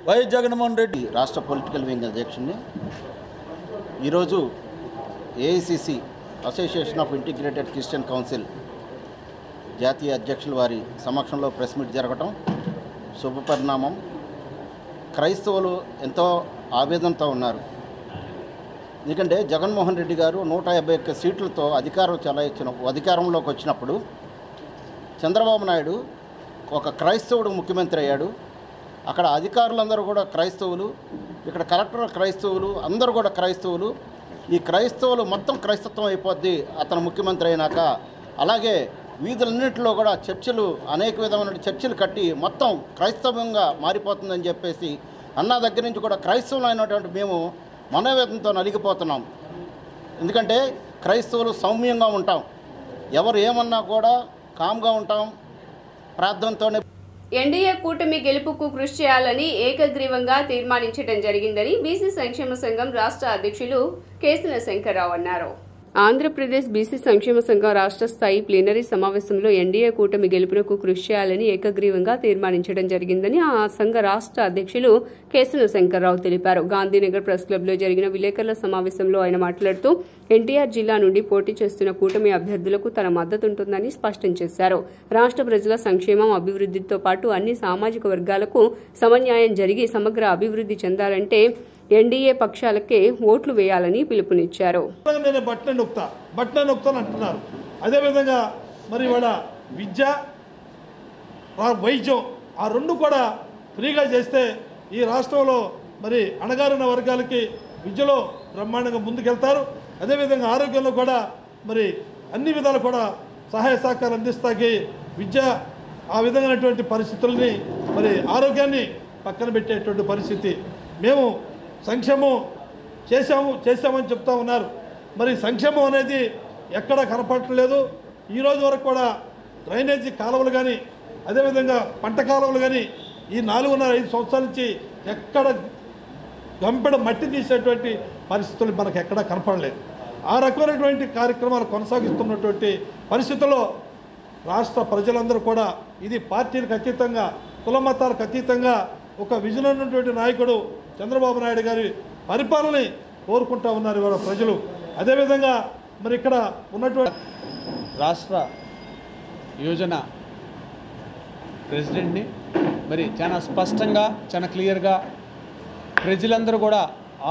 వైఎస్ జగన్మోహన్ రెడ్డి రాష్ట్ర పొలిటికల్ వింగ్ అధ్యక్షుడిని. ఈరోజు AICC association of integrated Christian council జాతీయ అధ్యక్షుల వారి సమక్షంలో ప్రెస్ మీట్ జరగటం శుభపరిణామం. క్రైస్తవులు ఎంతో ఆవేదనతో ఉన్నారు. ఎందుకంటే జగన్మోహన్ రెడ్డి గారు 151 సీట్లతో అధికారంలోకి వచ్చినప్పుడు చంద్రబాబు నాయుడు ఒక క్రైస్తవుడు ముఖ్యమంత్రి అయ్యాడు. అక్కడ అధికారులందరూ కూడా క్రైస్తవులు, ఇక్కడ కలెక్టర్ క్రైస్తవులు, అందరూ కూడా క్రైస్తవులు. ఈ క్రైస్తవులు మొత్తం క్రైస్తత్వం అయిపోద్ది అతను ముఖ్యమంత్రి అయినాక. అలాగే వీధులన్నింటిలో కూడా చర్చిలు, అనేక విధమైన చర్చిలు కట్టి మొత్తం క్రైస్తవంగా మారిపోతుందని చెప్పేసి అన్న దగ్గర నుంచి కూడా క్రైస్తవులు అయినటువంటి మేము మనోవేదనతో నలిగిపోతున్నాం. ఎందుకంటే క్రైస్తవులు సౌమ్యంగా ఉంటాం, ఎవరు ఏమన్నా కూడా కామ్గా ఉంటాం, ప్రార్థనతోనే. ఎన్డీఏ కూటమి గెలుపుకు కృషి చేయాలని ఏకగ్రీవంగా తీర్మానించడం జరిగిందని బీసీ సంక్షేమ సంఘం రాష్ట్ర అధ్యక్షులు కేసుల శంకర్రావు అన్నారు. ఆంధ్రప్రదేశ్ బీసీ సంక్షేమ సంఘం రాష్ట్ర స్థాయి ప్లీనరీ సమావేశంలో ఎన్డీఏ కూటమి గెలుపునకు కృషి చేయాలని ఏకగ్రీవంగా తీర్మానించడం జరిగిందని ఆ సంఘ రాష్ట్ర అధ్యక్షులు కేశన శంకర్రావు తెలిపారు. గాంధీనగర్ ప్రెస్ క్లబ్లో జరిగిన విలేకరుల సమావేశంలో ఆయన మాట్లాడుతూ ఎన్టీఆర్ జిల్లా నుండి పోటీ చేస్తున్న కూటమి అభ్యర్థులకు తన మద్దతుంటుందని స్పష్టం చేశారు. రాష్ట్ర ప్రజల సంక్షేమం, అభివృద్ధితో పాటు అన్ని సామాజిక వర్గాలకు సమన్యాయం జరిగి సమగ్ర అభివృద్ధి చెందాలంటే ఎన్డీఏ పక్షాలకే ఓట్లు వేయాలని పిలుపునిచ్చారు. నేను బట్టన నొక్తాను అంటున్నారు. అదేవిధంగా మరి వాళ్ళ విద్య, వైద్యం ఆ రెండు కూడా ఫ్రీగా చేస్తే ఈ రాష్ట్రంలో మరి అణగారిన వర్గాలకి విద్యలో బ్రహ్మాండంగా ముందుకెళ్తారు. అదేవిధంగా ఆరోగ్యంలో కూడా మరి అన్ని విధాలు కూడా సహాయ సహకారం అందిస్తాకి విద్య ఆ విధమైనటువంటి పరిస్థితుల్ని మరి ఆరోగ్యాన్ని పక్కన పెట్టేటువంటి పరిస్థితి. మేము సంక్షేమం చేశామని చెప్తా ఉన్నారు. మరి సంక్షేమం అనేది ఎక్కడా కనపడట్లేదు. ఈరోజు వరకు కూడా డ్రైనేజీ కాలువలు కానీ అదేవిధంగా పంట కాలువలు కానీ ఈ 4.5 సంవత్సరాల నుంచి ఎక్కడ గంపెడ మట్టి తీసేటువంటి పరిస్థితులు మనకు ఎక్కడా కనపడలేదు. ఆ రకమైనటువంటి కార్యక్రమాలు కొనసాగిస్తున్నటువంటి పరిస్థితుల్లో రాష్ట్ర ప్రజలందరూ కూడా ఇది పార్టీలకు అతీతంగా, కుల మతాలకు అతీతంగా ఒక విజన్ ఉన్నటువంటి నాయకుడు చంద్రబాబు నాయుడు గారి పరిపాలనని కోరుకుంటా ఉన్నారు ఇవాళ ప్రజలు. అదేవిధంగా మరి ఇక్కడ ఉన్నటువంటి రాష్ట్ర యోజన ప్రెసిడెంట్ని మరి చాలా స్పష్టంగా, చాలా క్లియర్గా ప్రజలందరూ కూడా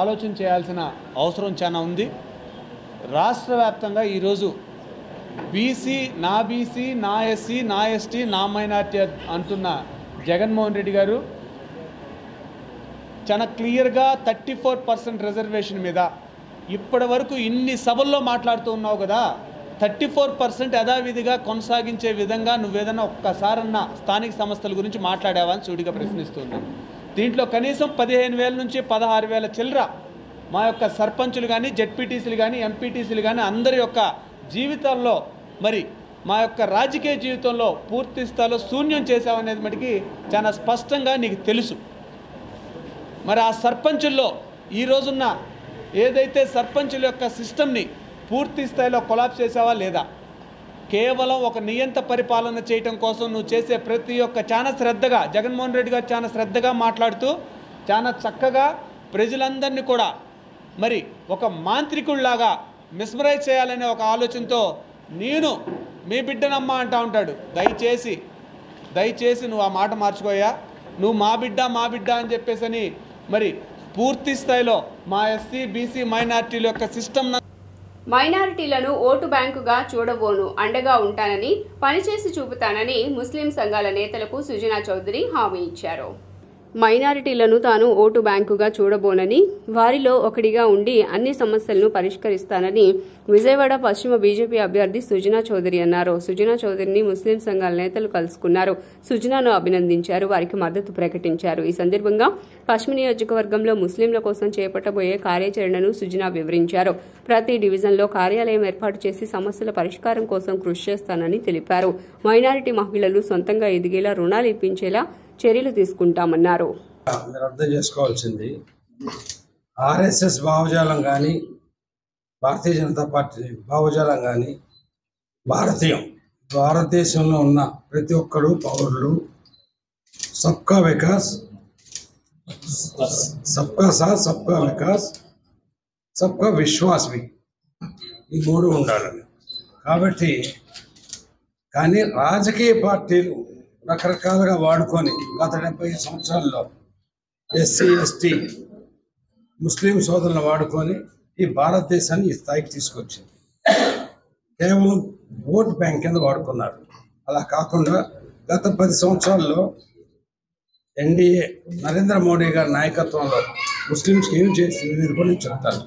ఆలోచన చేయాల్సిన అవసరం చాలా ఉంది. రాష్ట్ర వ్యాప్తంగా ఈరోజు బీసీ, నా ఎస్సీ, నా ఎస్టీ, నా మైనార్టీ అంటున్న జగన్మోహన్ రెడ్డి గారు చాలా క్లియర్గా 34% రిజర్వేషన్ మీద ఇప్పటి వరకు ఇన్ని సభల్లో మాట్లాడుతూ ఉన్నావు కదా, 34% యథావిధిగా కొనసాగించే విధంగా నువ్వేదన్నా ఒక్కసారన్నా స్థానిక సంస్థల గురించి మాట్లాడావా అని సూటిగా ప్రశ్నిస్తున్నాను. దీంట్లో కనీసం 15,000 నుంచి 16,000 చిల్లర మా యొక్క సర్పంచులు కానీ, జెడ్పీటీసీలు కానీ, ఎంపీటీసీలు కానీ అందరి యొక్క జీవితాల్లో మరి మా యొక్క రాజకీయ జీవితంలో పూర్తి స్థాయిలో శూన్యం చేశావనేది మటుకి చాలా స్పష్టంగా నీకు తెలుసు. మరి ఆ సర్పంచుల్లో ఈ రోజున్న ఏదైతే సర్పంచుల యొక్క సిస్టమ్ని పూర్తి స్థాయిలో కొలాప్స్ చేసావా లేదా? కేవలం ఒక నియంత పరిపాలన చేయటం కోసం నువ్వు చేసే ప్రతి ఒక్క చాలా శ్రద్ధగా జగన్మోహన్ రెడ్డి గారు చాలా శ్రద్ధగా మాట్లాడుతూ చాలా చక్కగా ప్రజలందరినీ కూడా మరి ఒక మాంత్రికుల్లాగా మిస్మరైజ్ చేయాలనే ఒక ఆలోచనతో నేను మీ బిడ్డనమ్మ అంటా ఉంటాడు. దయచేసి నువ్వు ఆ మాట మార్చుకోయా. నువ్వు మా బిడ్డ అని చెప్పేసని మరి పూర్తి స్థాయిలో మా ఎస్సీ, బీసీ, మైనారిటీల యొక్క సిస్టమ్ మైనారిటీలను ఓటు బ్యాంకుగా చూడబోను, అండగా ఉంటానని, పనిచేసి చూపుతానని ముస్లిం సంఘాల నేతలకు సుజనా చౌదరి హామీ ఇచ్చారు. మైనారిటీలను తాను ఓటు బ్యాంకుగా చూడబోనని, వారిలో ఒకటిగా ఉండి అన్ని సమస్యలను పరిష్కరిస్తానని విజయవాడ పశ్చిమ బీజేపీ అభ్యర్థి సుజనా చౌదరి అన్నారు. సుజనా చౌదరిని ముస్లిం సంఘాల నేతలు కలుసుకున్నారు. సుజనాను అభినందించారు, వారికి మద్దతు ప్రకటించారు. ఈ సందర్భంగా పశ్చిమ నియోజకవర్గంలో ముస్లింల కోసం చేపట్టబోయే కార్యాచరణను సుజనా వివరించారు. ప్రతి డివిజన్లో కార్యాలయం ఏర్పాటు చేసి సమస్యల పరిష్కారం కోసం కృషి చేస్తానని తెలిపారు. మైనారిటీ మహిళలు సొంతంగా ఎదిగేలా రుణాలు ఇప్పించేలా చర్యలు తీసుకుంటామన్నారు. మీరు అర్థం చేసుకోవాల్సింది, ఆర్ఎస్ఎస్ భావజాలం కానీ, భారతీయ జనతా పార్టీ భావజాలం కానీ భారతదేశంలో ఉన్న ప్రతి ఒక్కరు పౌరులు సబ్కా వికాస్, సబ్కా సాత్, సబ్కా వికాస్, సబ్కా విశ్వాస్ ఈ మూడు ఉండాలని. కాబట్టి కానీ రాజకీయ పార్టీలు రకరకాలుగా వాడుకొని గత 70 సంవత్సరాల్లో ఎస్సీ, ఎస్టీ, ముస్లిం సోదరులను వాడుకొని ఈ భారతదేశాన్ని ఈ స్థాయికి తీసుకొచ్చింది. కేవలం ఓట్ బ్యాంక్ కింద వాడుకున్నారు. అలా కాకుండా గత 10 సంవత్సరాల్లో ఎన్డీఏ నరేంద్ర మోడీ గారి నాయకత్వంలో ముస్లింస్కి ఏం చేసింది మీరు కూడా చెప్తాను.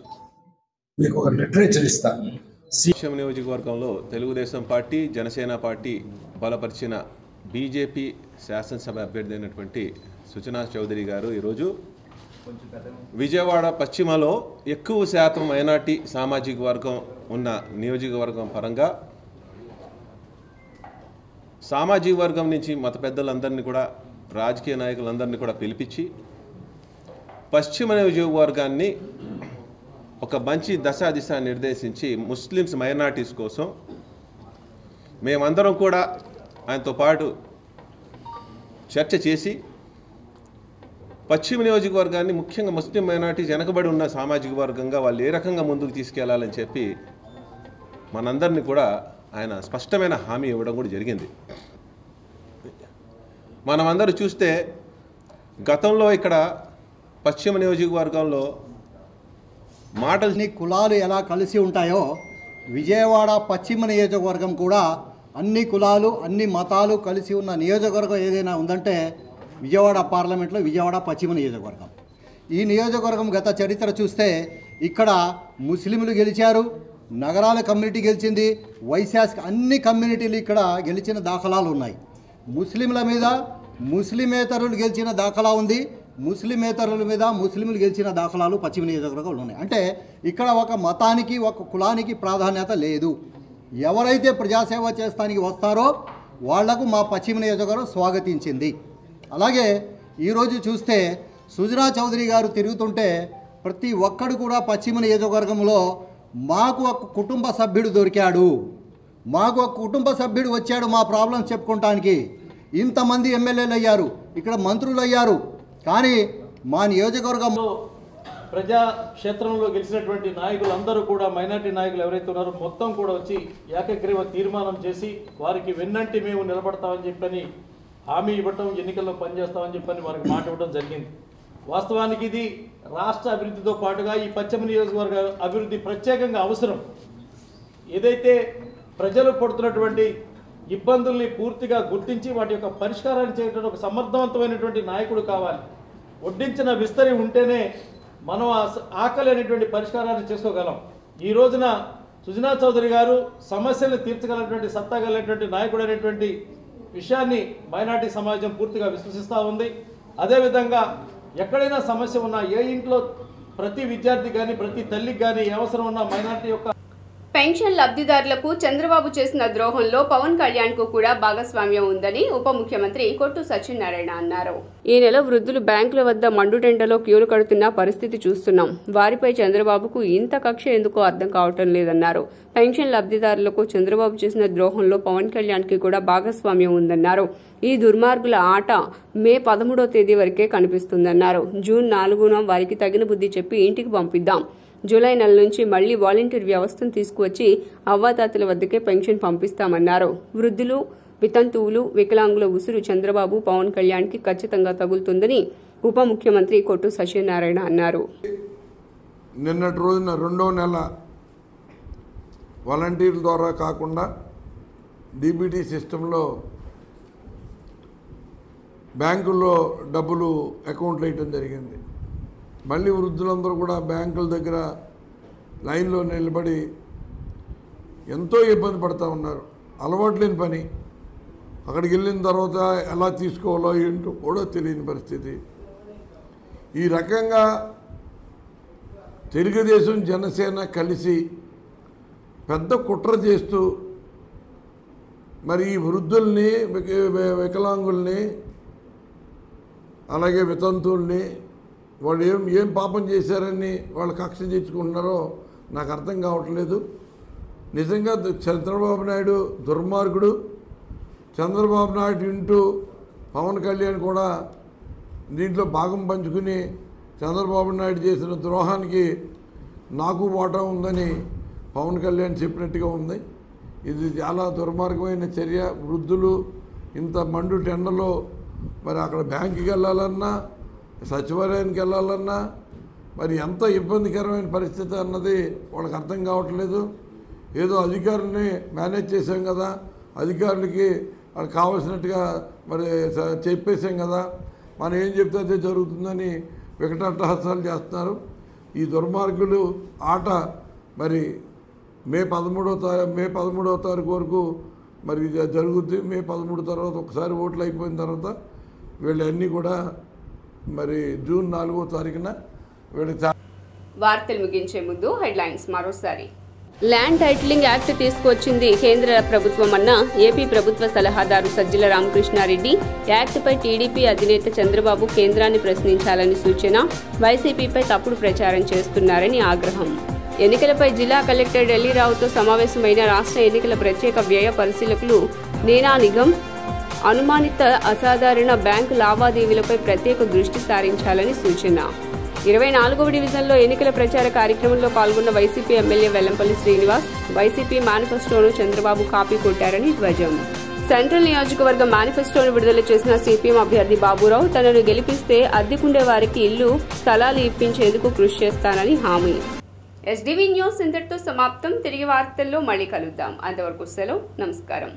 మీకు ఒక లిటరేచర్ ఇస్తాను. పశ్చిమ నియోజకవర్గంలో తెలుగుదేశం పార్టీ, జనసేన పార్టీ బలపరిచిన బీజేపీ శాసనసభ అభ్యర్థి అయినటువంటి సుజనా చౌదరి గారు ఈరోజు విజయవాడ పశ్చిమలో ఎక్కువ శాతం మైనార్టీ సామాజిక వర్గం ఉన్న నియోజకవర్గం పరంగా సామాజిక వర్గం నుంచి మత పెద్దలందరినీ కూడా, రాజకీయ నాయకులందరినీ కూడా పిలిపించి పశ్చిమ నియోజకవర్గాన్ని ఒక మంచి దిశ నిర్దేశించి ముస్లిమ్స్ మైనారిటీస్ కోసం మేమందరం కూడా ఆయనతో పాటు చర్చ చేసి పశ్చిమ నియోజకవర్గాన్ని ముఖ్యంగా ముస్లిం మైనారిటీస్ వెనకబడి ఉన్న సామాజిక వర్గంగా వాళ్ళు ఏ రకంగా ముందుకు తీసుకెళ్లాలని చెప్పి మనందరినీ కూడా ఆయన స్పష్టమైన హామీ ఇవ్వడం కూడా జరిగింది. మనమందరూ చూస్తే గతంలో ఇక్కడ పశ్చిమ నియోజకవర్గంలో మాటల్ని కులాలు ఎలా కలిసి ఉంటాయో విజయవాడ పశ్చిమ నియోజకవర్గం కూడా అన్ని కులాలు అన్ని మతాలు కలిసి ఉన్న నియోజకవర్గం ఏదైనా ఉందంటే విజయవాడ పార్లమెంట్లో విజయవాడ పశ్చిమ నియోజకవర్గం. ఈ నియోజకవర్గం గత చరిత్ర చూస్తే ఇక్కడ ముస్లింలు గెలిచారు, నగరాల కమ్యూనిటీ గెలిచింది, వైశాఖ అన్ని కమ్యూనిటీలు ఇక్కడ గెలిచిన దాఖలాలు ఉన్నాయి. ముస్లింల మీద ముస్లిమేతరులు గెలిచిన దాఖలా ఉంది, ముస్లిమేతరుల మీద ముస్లింలు గెలిచిన దాఖలాలు పశ్చిమ నియోజకవర్గంలో ఉన్నాయి. అంటే ఇక్కడ ఒక మతానికి ఒక కులానికి ప్రాధాన్యత లేదు. ఎవరైతే ప్రజాసేవ చేస్తానికి వస్తారో వాళ్లకు మా పశ్చిమ నియోజకవర్గం స్వాగతించింది. అలాగే ఈరోజు చూస్తే సుజనా చౌదరి గారు తిరుగుతుంటే ప్రతి ఒక్కడు కూడా పశ్చిమ నియోజకవర్గంలో మాకు ఒక కుటుంబ సభ్యుడు దొరికాడు, మాకు ఒక కుటుంబ సభ్యుడు వచ్చాడు మా ప్రాబ్లం చెప్పుకోవటానికి. ఇంతమంది ఎమ్మెల్యేలు అయ్యారు, ఇక్కడ మంత్రులు అయ్యారు, కానీ మా నియోజకవర్గంలో ప్రజాక్షేత్రంలో గెలిచినటువంటి నాయకులు అందరూ కూడా మైనార్టీ నాయకులు ఎవరైతే ఉన్నారో మొత్తం కూడా వచ్చి ఏకగ్రీవ తీర్మానం చేసి వారికి వెన్నంటి మేము నిలబడతామని చెప్పని హామీ ఇవ్వటం, ఎన్నికల్లో పనిచేస్తామని చెప్పని వారికి మాట ఇవ్వడం జరిగింది. వాస్తవానికి ఇది రాష్ట్ర అభివృద్ధితో పాటుగా ఈ పశ్చిమ నియోజకవర్గ అభివృద్ధి ప్రత్యేకంగా అవసరం. ఏదైతే ప్రజలు పడుతున్నటువంటి ఇబ్బందుల్ని పూర్తిగా గుర్తించి వాటి యొక్క పరిష్కారాన్ని చేయడం ఒక సమర్థవంతమైనటువంటి నాయకుడు కావాలి. వడ్డించిన విస్తరి ఉంటేనే మనం ఆకలి అనేటువంటి పరిష్కారాన్ని చేసుకోగలం. ఈ రోజున సుజనా చౌదరి గారు సమస్యలను తీర్చగలటువంటి సత్తా కలిగినటువంటి నాయకుడు అనేటువంటి విషయాన్ని మైనార్టీ సమాజం పూర్తిగా విశ్వసిస్తూ ఉంది. అదేవిధంగా ఎక్కడైనా సమస్య ఉన్నా, ఏ ఇంట్లో ప్రతి విద్యార్థి కానీ ప్రతి తల్లికి కానీ ఏ అవసరం ఉన్నా మైనార్టీ యొక్క పెన్షన్ లబ్ధిదారులకు చంద్రబాబు చేసిన ద్రోహంలో పవన్ కళ్యాణ్ కు కూడా భాగస్వామ్యం ఉందని ఉప ముఖ్యమంత్రి కొట్టు సత్యనారాయణ అన్నారు. ఈ నెల వృద్ధులు బ్యాంకుల వద్ద మండుటెండలో క్యూలు కడుతున్న పరిస్థితి చూస్తున్నాం. వారిపై చంద్రబాబుకు ఇంత కక్ష ఎందుకో అర్థం కావటం లేదన్నారు. పెన్షన్ లబ్ధిదారులకు చంద్రబాబు చేసిన ద్రోహంలో పవన్ కళ్యాణ్ కి కూడా భాగస్వామ్యం ఉందన్నారు. ఈ దుర్మార్గుల ఆట మే 13వ తేదీ వరకే కనిపిస్తుందన్నారు. జూన్ 4న వారికి తగిన బుద్ధి చెప్పి ఇంటికి పంపిద్దాం. జూలై నెల నుంచి మళ్లీ వాలంటీర్ వ్యవస్థను తీసుకువచ్చి అవ్వాతాతల వద్దకే పెన్షన్ పంపిస్తామన్నారు. వృద్ధులు, వితంతువులు, వికలాంగుల ఉసురు చంద్రబాబు, పవన్ కళ్యాణ్ కి ఖచ్చితంగా తగులుతుందని ఉప ముఖ్యమంత్రి కొట్టు సత్యనారాయణ అన్నారు. నిన్నటి రోజున 2వ నెల వాలంటీర్ల ద్వారా కాకుండా డీబీటీ సిస్టంలో బ్యాంకుల్లో డబ్బులు అకౌంట్లు వేయటం జరిగింది. మళ్ళీ వృద్ధులందరూ కూడా బ్యాంకుల దగ్గర లైన్లో నిలబడి ఎంతో ఇబ్బంది పడుతూ ఉన్నారు. అలవాటు లేని పని. అక్కడికి వెళ్ళిన తర్వాత ఎలా తీసుకోవాలో ఏంటో కూడా తెలియని పరిస్థితి. ఈ రకంగా తెలుగుదేశం జనసేన కలిసి పెద్ద కుట్ర చేస్తూ మరి ఈ వృద్ధుల్ని, వికలాంగుల్ని, అలాగే వితంతుల్ని వాళ్ళు ఏం పాపం చేశారని వాళ్ళు కక్ష తీర్చుకుంటున్నారో నాకు అర్థం కావట్లేదు. నిజంగా చంద్రబాబు నాయుడు దుర్మార్గుడు. చంద్రబాబు నాయుడు ఇంటూ పవన్ కళ్యాణ్ కూడా దీంట్లో భాగం పంచుకుని చంద్రబాబు నాయుడు చేసిన ద్రోహానికి నాకు వాటా ఉందని పవన్ కళ్యాణ్ చెప్పినట్టుగా ఉంది. ఇది చాలా దుర్మార్గమైన చర్య. వృద్ధులు ఇంత మండు టెండలో మరి అక్కడ బ్యాంకుకి వెళ్ళాలన్నా, సచివాలయానికి వెళ్ళాలన్నా మరి ఎంత ఇబ్బందికరమైన పరిస్థితి అన్నది వాళ్ళకి అర్థం కావట్లేదు. ఏదో అధికారుల్ని మేనేజ్ చేసాం కదా, అధికారులకి వాళ్ళకి కావాల్సినట్టుగా మరి చెప్పేసాం కదా, మనం ఏం చెప్తే అదే జరుగుతుందని వికటాట్టహాసాలు చేస్తున్నారు. ఈ దుర్మార్గులు ఆట మరి మే 13వ తారీఖు వరకు మరి జరుగుద్ది. మే 13 తర్వాత ఒకసారి ఓట్లు అయిపోయిన తర్వాత వీళ్ళన్నీ కూడా మరి జూన్ 4వ తారీఖున వార్తలు ముగించే ముందు హెడ్లైన్స్ మరోసారి. ల్యాండ్ టైటిలింగ్ యాక్ట్ తీసుకొచ్చింది కేంద్ర ప్రభుత్వం అన్న ఏపీ ప్రభుత్వ సలహాదారు సజ్జల రామకృష్ణారెడ్డి. యాక్ట్పై టీడీపీ అధినేత చంద్రబాబు కేంద్రాన్ని ప్రశ్నించాలని సూచన. వైసీపీపై తప్పుడు ప్రచారం చేస్తున్నారని ఆగ్రహం. ఎన్నికలపై జిల్లా కలెక్టర్ ఢిల్లీరావుతో సమావేశమైన రాష్ట్ర ఎన్నికల ప్రత్యేక వ్యయ పరిశీలకులు నేనా నిగమ్ అనుమానిత అసాధారణ బ్యాంకు లావాదేవీలపై ప్రత్యేక దృష్టి సారించాలని సూచన. 24వ డివిజన్లో ఎన్నికల ప్రచార కార్యక్రమంలో పాల్గొన్న YCP MLA Vellampalli Srinivas YCP మేనిఫెస్టోను చంద్రబాబు కాపీ కొట్టారని ధ్వజం. సెంట్రల్ నియోజకవర్గ మేనిఫెస్టోను విడుదల చేసిన సిపిఎం అభ్యర్థి బాబురావు తనను గెలిపిస్తే అద్దెకుండే వారికి ఇల్లు స్థలాలు ఇప్పించేందుకు కృషి చేస్తానని హామీ. ఎస్డీవీ న్యూస్ ఇంతటితో సమాప్తం. తిరిగి వార్తల్లో మళ్ళీ కలుద్దాం. అంతవరకు సెలవు. నమస్కారం.